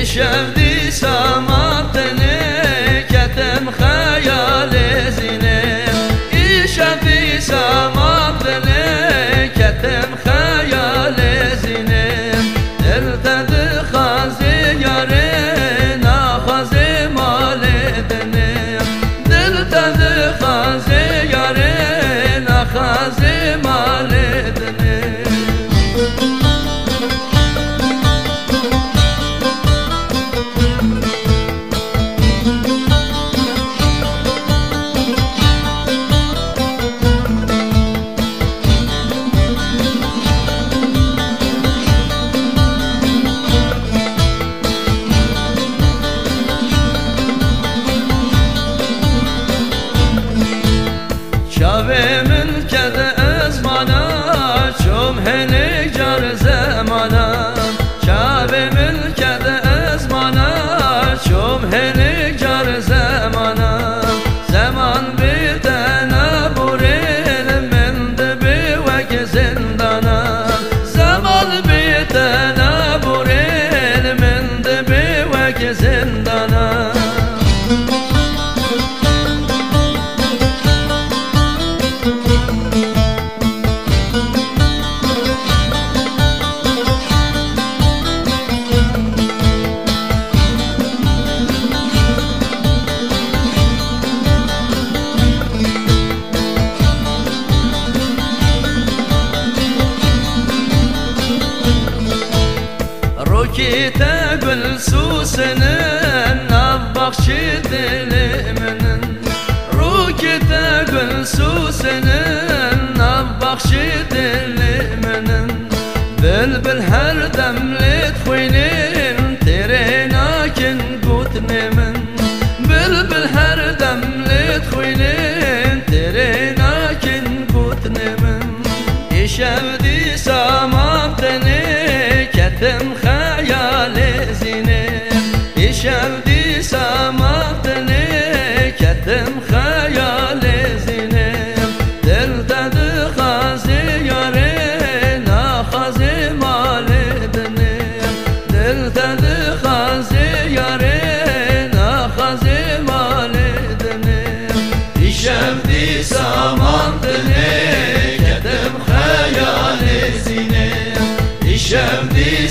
شفدي سامتني كتم خيال زينة شفدي سامتني كتم خيال زينة دلت خازي يارين خازي مالدني دلت خازي يارين خازي مالدني شاوه من کده ازمانا چوم هنه جار زمانا شاوه من کده ازمانا چوم هنه جار زمانا زمان بیتنا بورین من دبی وک زندانا زمان بیتنا بورین من دبی وک زندانا روكي تقول سوسنن نبخشي دلمنن روكي تقول سوسنن نبخشي دلمنن بلبل هر دم لتخوينين ترينا كن قوتني من بلبل هر دم لتخوينين ترينا كن قوتني من يشفدي سامتني كتم خيال زينة يشفدي سامتني كتم خيال زينة دلت خازي يارين خازي مالدني دلت خازي يارين خازي مالدني يشفدي سامتني كتم خيال زينة شفدي